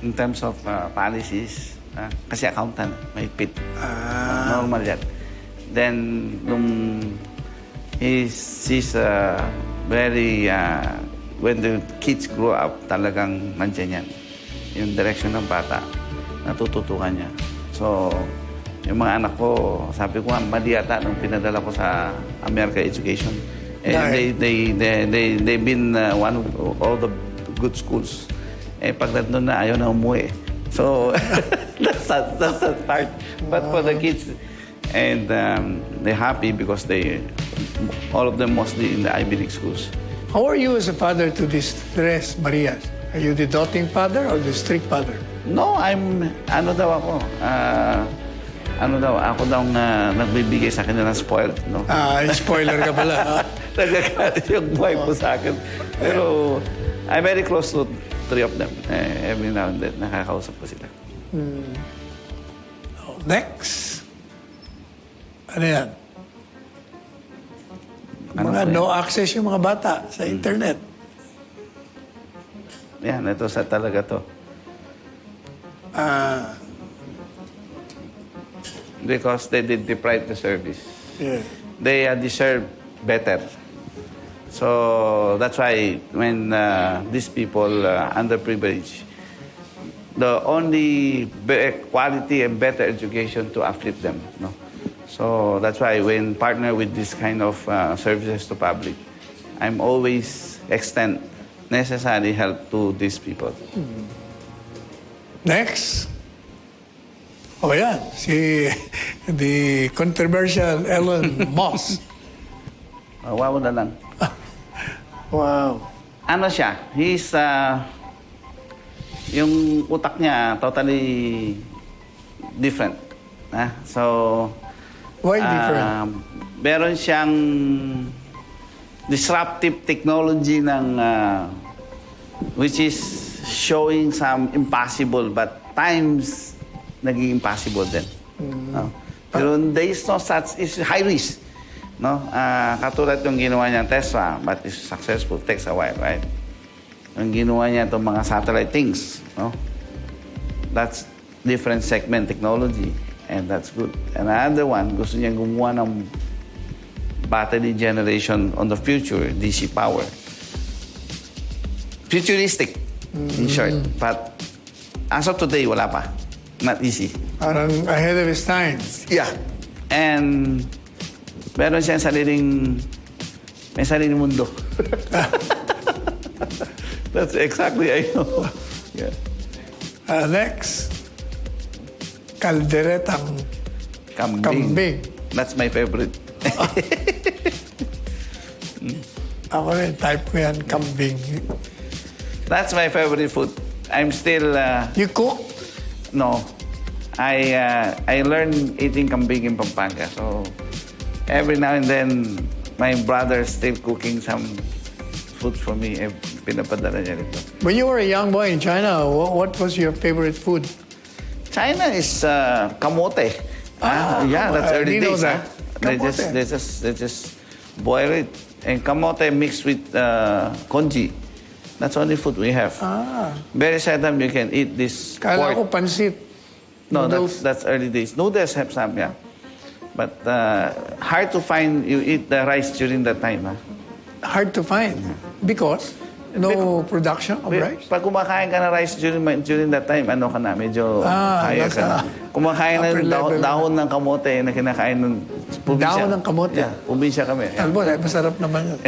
In terms of policies. Kasi accountant, may pit. Normal yan. Then, she's very... when the kids grow up, talagang nandiyan yan. Yung direction ng bata, natututukan niya. So, yung mga anak ko, sabi ko nga, mali yata nung pinadala ko sa America Education. And they've been one of all the good schools. Pag nandun na, ayaw na umuwi. So, that's the part. But for the kids, and they're happy because all of them mostly in the Ivy League schools. How are you as a father to these tres Marias? Are you the doting father or the strict father? No, ako daw nagbibigay sa akin ng spoiled, no? Spoiler ka pala. Nagkakalit yung buhay ko sa akin. Pero, I'm very close to three of them. Every now and then, nakakausap ko sila. Next. Ano yan? Mga no access yung mga bata sa internet. Yan, ito sa talaga to. Because they did deprive the service. Yeah. They deserve better. So that's why when these people underprivileged, the only quality and better education to uplift them. No? So that's why when partner with this kind of services to public, I'm always extend necessary help to these people. Next. Oh, yan. The controversial Elon Musk. Wow na lang. Wow. Ano siya? He's yung utak niya totally different. So, why different? Meron siyang disruptive technology ng which is showing some impossible but times naging impossible din. Pero there is no such, is high risk. No? Katulad yung ginawa niya Tesla, but it's successful, takes a while, right? Yung ginawa niya itong mga satellite things, no? That's different segment technology, and that's good. Another one, gusto niya gumawa ng battery generation on the future, DC power. Futuristic, in short. But as of today, wala pa. Not easy. Parang ahead of his time. Yeah. And meron siyang may sariling mundo. That's exactly, I know. Yeah. Next, kalderetang kambing. That's my favorite. Ako rin, type ko yan, kambing. That's my favorite food. I'm still... You cook? No. I learned eating kambing in Pampanga. So, every now and then, my brother still cooking some food for me. Pinapadala niya rito. When you were a young boy in China, what was your favorite food? China is kamote. Yeah, that's early days. They just boil it. And kamote mixed with congee. That's the only food we have. Very seldom you can eat this Kala pork. ko pansit. No, that's early days. Noodles have some, yeah. But hard to find you eat the rice during that time. Hard to find? Because? No production of rice? Pag kumakain ka na rice during that time, ano ka na, medyo kaya ka na. Kumakain ng dahon ng kamote na kinakain ng probinsya. Dahon ng kamote? Yeah, probinsya kami. Albon, masarap naman yun.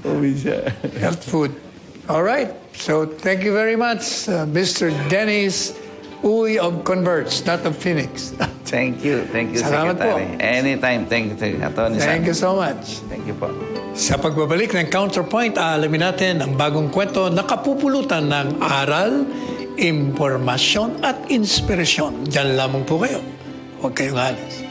Probinsya. Health food. All right. So, thank you very much, Mr. Dennis Uy of Converts, not of Phoenix. Thank you. Thank you, Salamat Secretary. po. Anytime. Thank you, Atty. Thank you so much. Thank you po. Sa pagbabalik ng Counterpoint, aalamin natin ang bagong kwento na kapupulutan ng aral, impormasyon at inspirasyon. Diyan lamang po kayo. Huwag kayong alis.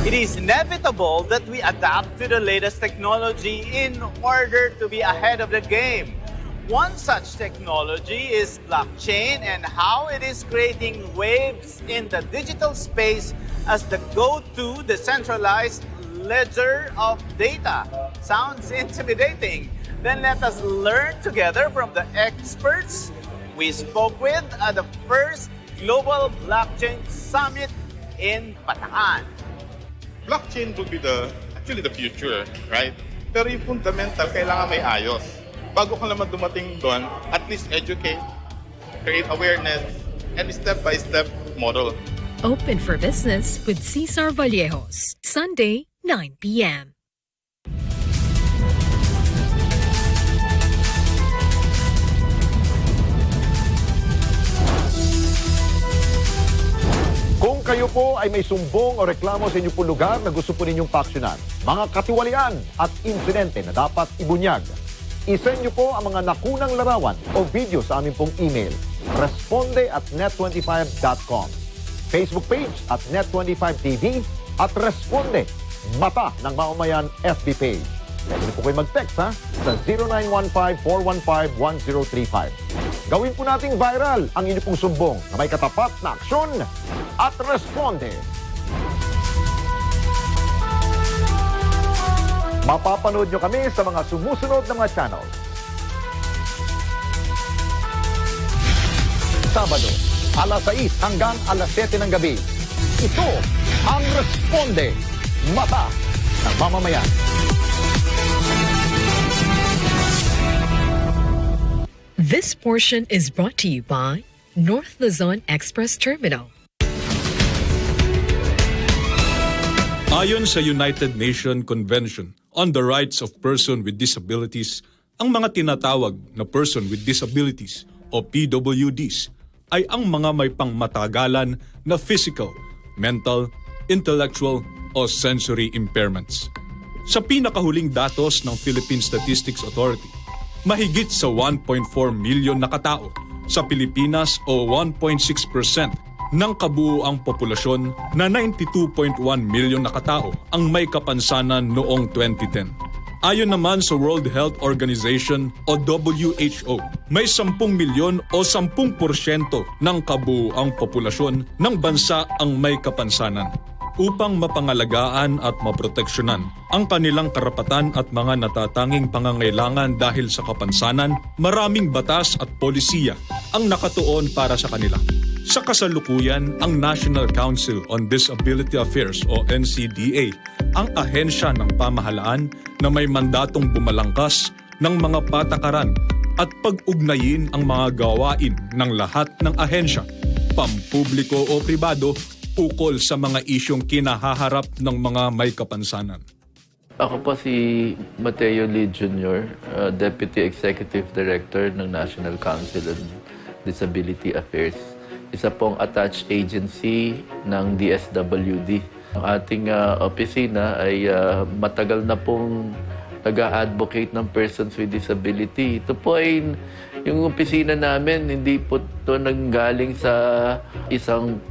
It is inevitable that we adapt to the latest technology in order to be ahead of the game. One such technology is blockchain and how it is creating waves in the digital space as the go-to decentralized ledger of data. Sounds intimidating. Then let us learn together from the experts we spoke with at the first Global Blockchain Summit in Bataan. Blockchain will be actually the future, right? Pero yung fundamental, kailangan may ayos. Bago ka naman dumating doon, at least educate, create awareness, and step-by-step model. Open for Business with Cesar Vallejos, Sunday, 9 p.m. Kung kayo po ay may sumbong o reklamo sa inyong lugar na gusto po ninyong paaksyonan, mga katiwalian at insidente na dapat ibunyag, isend nyo po ang mga nakunang larawan o video sa aming pong email, responde@net25.com, Facebook page at Net25TV at Responde, Mata ng Mamamayan FB page. Pwede po kayo mag-text sa 0915-415-1035. Gawin po nating viral ang inyong pong sumbong na may katapat na aksyon at responde. Mapapanood nyo kami sa mga sumusunod na mga channels. Sabado, alas 6 hanggang alas 7 ng gabi. Ito ang Responde, Mata ng Mamamayan. This portion is brought to you by North Luzon Express Terminal. Ayon sa United Nations Convention on the Rights of Persons with Disabilities, ang mga tinatawag na person with disabilities o PWDs ay ang mga may pangmatagalan na physical, mental, intellectual o sensory impairments. Sa pinakahuling datos ng Philippine Statistics Authority, mahigit sa 1.4 milyon na katao sa Pilipinas o 1.6% ng kabuuang populasyon na 92.1 milyon na katao ang may kapansanan noong 2010. Ayon naman sa World Health Organization o WHO, may 10 milyon o 10% ng kabuuang populasyon ng bansa ang may kapansanan. Upang mapangalagaan at maproteksyonan ang kanilang karapatan at mga natatanging pangangailangan dahil sa kapansanan, maraming batas at polisiya ang nakatuon para sa kanila. Sa kasalukuyan, ang National Council on Disability Affairs o NCDA ang ahensya ng pamahalaan na may mandatong bumalangkas ng mga patakaran at pag-ugnayin ang mga gawain ng lahat ng ahensya, pampubliko o pribado, ukol sa mga isyong kinahaharap ng mga may kapansanan. Ako po si Mateo Lee Jr., Deputy Executive Director ng National Council on Disability Affairs. Isa pong attached agency ng DSWD. Ang ating opisina ay matagal na pong nag-a-advocate ng persons with disability. Ito po ay yung opisina namin, hindi po ito nanggaling sa isang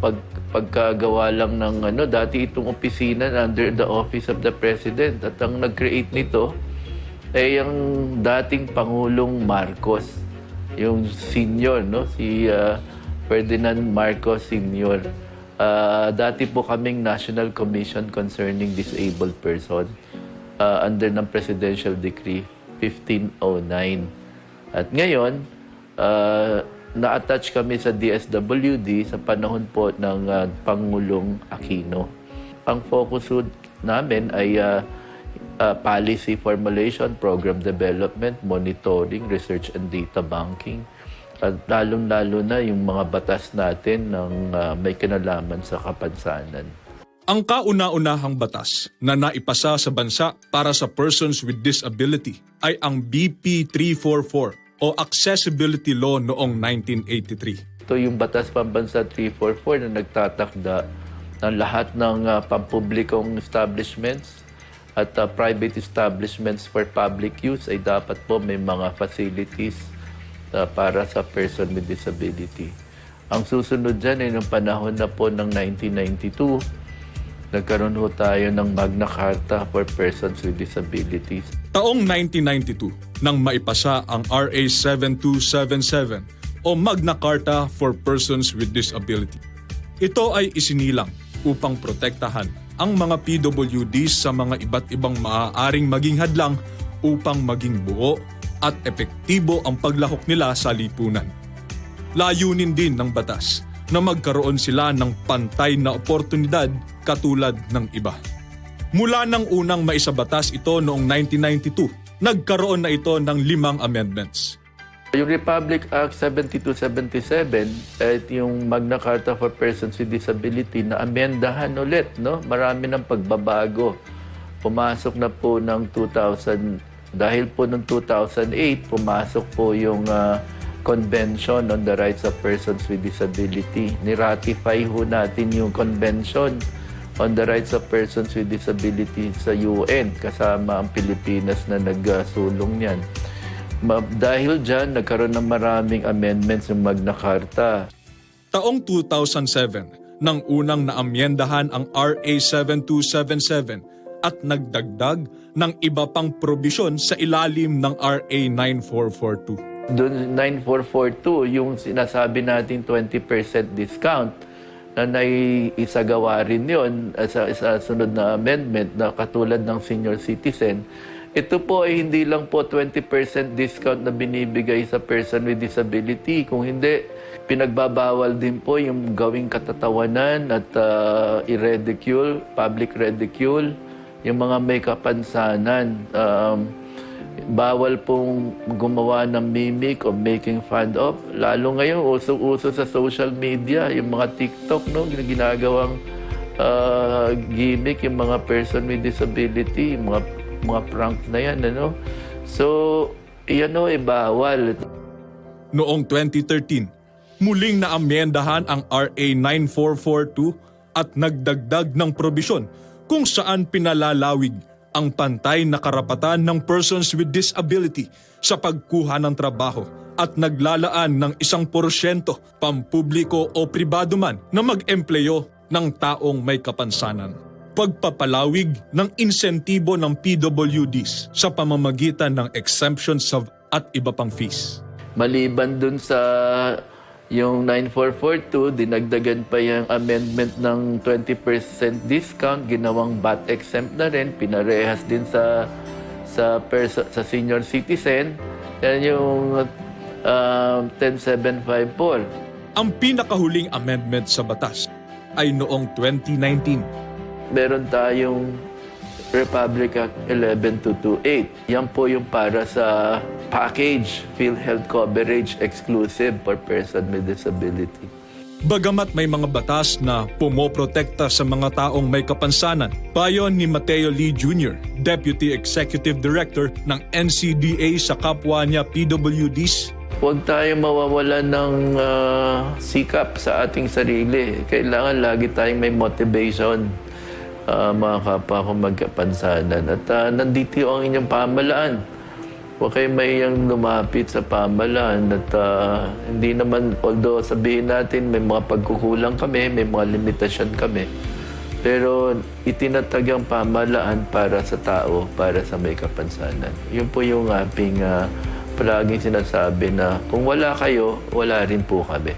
pagkagawa lang ng dati itong opisina under the Office of the President. At ang nag-create nito ay ang dating Pangulong Marcos, yung senior, si Ferdinand Marcos Sr. Dati po kaming National Commission Concerning Disabled Person under ng Presidential Decree 1509. At ngayon, na-attach kami sa DSWD sa panahon po ng Pangulong Aquino. Ang focus namin ay policy formulation, program development, monitoring, research and data banking, at lalong-lalo na yung mga batas natin ng may kinalaman sa kapansanan. Ang kauna-unahang batas na naipasa sa bansa para sa persons with disability ay ang BP 344 o Accessibility Law noong 1983. Ito yung Batas Pambansa 344 na nagtatakda ng lahat ng pampublikong establishments at private establishments for public use ay dapat po may mga facilities para sa person with disability. Ang susunod dyan ay noong panahon na po ng 1992, nagkaroon ho tayo ng Magna Carta for Persons with Disabilities. Taong 1992, nang maipasa ang RA 7277 o Magna Carta for Persons with Disability. Ito ay isinilang upang protektahan ang mga PWDs sa mga iba't ibang maaaring maging hadlang upang maging buo at epektibo ang paglahok nila sa lipunan. Layunin din ng batas na magkaroon sila ng pantay na oportunidad katulad ng iba. Mula nang unang maisabatas ito noong 1992, nagkaroon na ito ng 5 amendments. Yung Republic Act 7277 at yung Magna Carta for Persons with Disability na amendahan ulit, Marami ng pagbabago. Pumasok na po ng 2000, dahil po ng 2008, pumasok po yung Convention on the Rights of Persons with Disability. Niratify ho natin yung Convention on the Rights of Persons with Disability sa UN, kasama ang Pilipinas na nagsulong niyan. Dahil dyan, nagkaroon ng maraming amendments ng Magna Carta. Taong 2007, nang unang naamyendahan ang RA 7277 at nagdagdag ng iba pang probisyon sa ilalim ng RA 9442. Doon 9442, yung sinasabi natin 20% discount, na naiisagawa rin yun sa sunod na amendment na katulad ng senior citizen. Ito po ay hindi lang po 20% discount na binibigay sa person with disability. Kung hindi, pinagbabawal din po yung gawing katatawanan at i-ridicule, public ridicule, yung mga may kapansanan. Bawal pong gumawa ng mimic o making fun of. Lalo ngayon, uso-uso sa social media, yung mga TikTok, ginagawang gimmick, yung mga person with disability, mga prank na yan, ano? So, yan o, bawal. Noong 2013, muling naamyendahan ang RA 9442 at nagdagdag ng probisyon kung saan pinalalawig ang pantay na karapatan ng persons with disability sa pagkuha ng trabaho at naglalaan ng 1% pampubliko o pribado man na mag-empleyo ng taong may kapansanan. Pagpapalawig ng insentibo ng PWDs sa pamamagitan ng exemptions at iba pang fees. Maliban dun sa yung 9442, dinagdagan pa yung amendment ng 20% discount, ginawang VAT exempt na rin, pinarehas din sa senior citizen. Yan yung 10754. Ang pinakahuling amendment sa batas ay noong 2019. Meron tayong Republic Act 11228. Yan po yung para sa package, PhilHealth coverage exclusive for person with disability. Bagamat may mga batas na pumoprotekta sa mga taong may kapansanan, payo ni Mateo Lee Jr., Deputy Executive Director ng NCDA sa kapwa niya PWDs. Huwag tayo mawawalan ng sikap sa ating sarili. Kailangan lagi tayong may motivation, mga kapwa ko magkapansanan. At nandito ang inyong pamahalaan. Huwag kayo mayang lumapit sa pamahalaan. At hindi naman, although sabihin natin may mga pagkukulang kami, may mga limitasyon kami. Pero itinatag ang pamahalaan para sa tao, para sa may kapansanan. Yun po yung aming palaging sinasabi na kung wala kayo, wala rin po kami.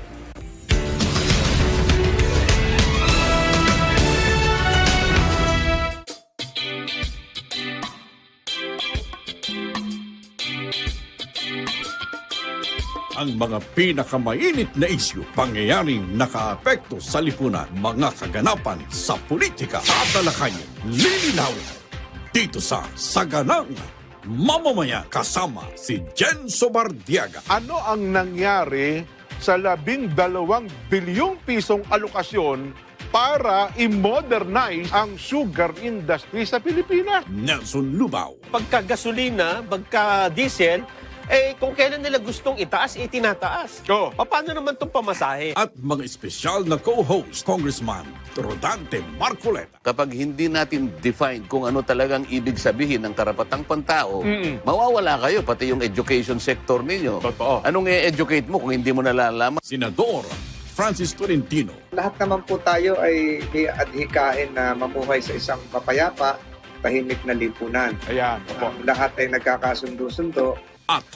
Ang mga pinakamainit na isyu, pangyayaring nakaapekto sa lipunan, mga kaganapan sa politika, tatalakayin, lilinawin. Dito sa Saganang Mamamayan, kasama si Jen Sobardiaga. Ano ang nangyari sa 12 bilyong pisong alokasyon para i-modernize ang sugar industry sa Pilipinas? Nelson Lubao. Pagka gasolina, pagka diesel, kung kailan nila gustong itaas, itinataas. Paano naman itong pamasahe? At mga espesyal na co-host, Congressman Rodante Marcoleta. Kapag hindi natin define kung ano talagang ibig sabihin ng karapatang pantao, mawawala kayo, pati yung education sector ninyo. Totoo. Anong i-educate mo kung hindi mo nalalaman? Senador Francis Tolentino. Lahat naman po tayo ay adhikain na mamuhay sa isang mapayapa, tahimik na lipunan. Ayan. Lahat ay nagkakasundo-sundo. At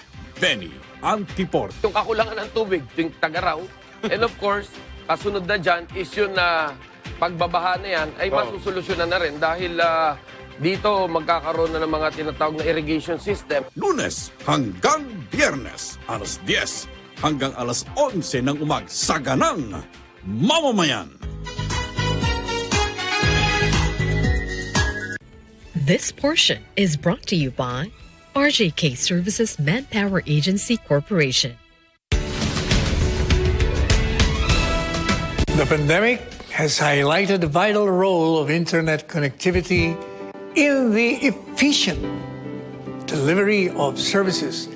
Benny Antiport. Yung kakulangan ng tubig, yung tagaraw. And of course, kasunod na dyan is yun na pagbabaha na yan ay masusolusyonan na rin dahil dito magkakaroon na ng mga tinatawag na irrigation system. Lunes hanggang Biyernes, alas 10 hanggang alas 11 ng umaga. Saganang Mamamayan. This portion is brought to you by RJK Services Manpower Agency Corporation. The pandemic has highlighted the vital role of internet connectivity in the efficient delivery of services,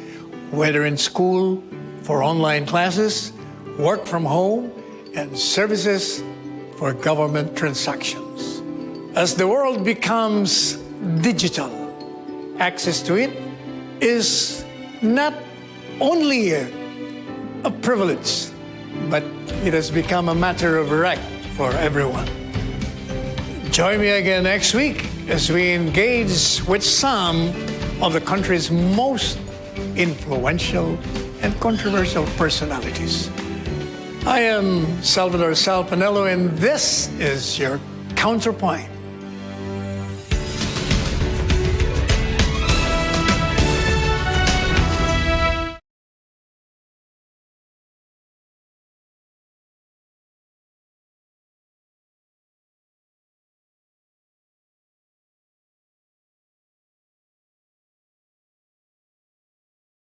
whether in school, for online classes, work from home, and services for government transactions. As the world becomes digital, access to it is not only a privilege, but it has become a matter of right for everyone. Join me again next week as we engage with some of the country's most influential and controversial personalities. I am Salvador Sal Panelo, and this is your Counterpoint.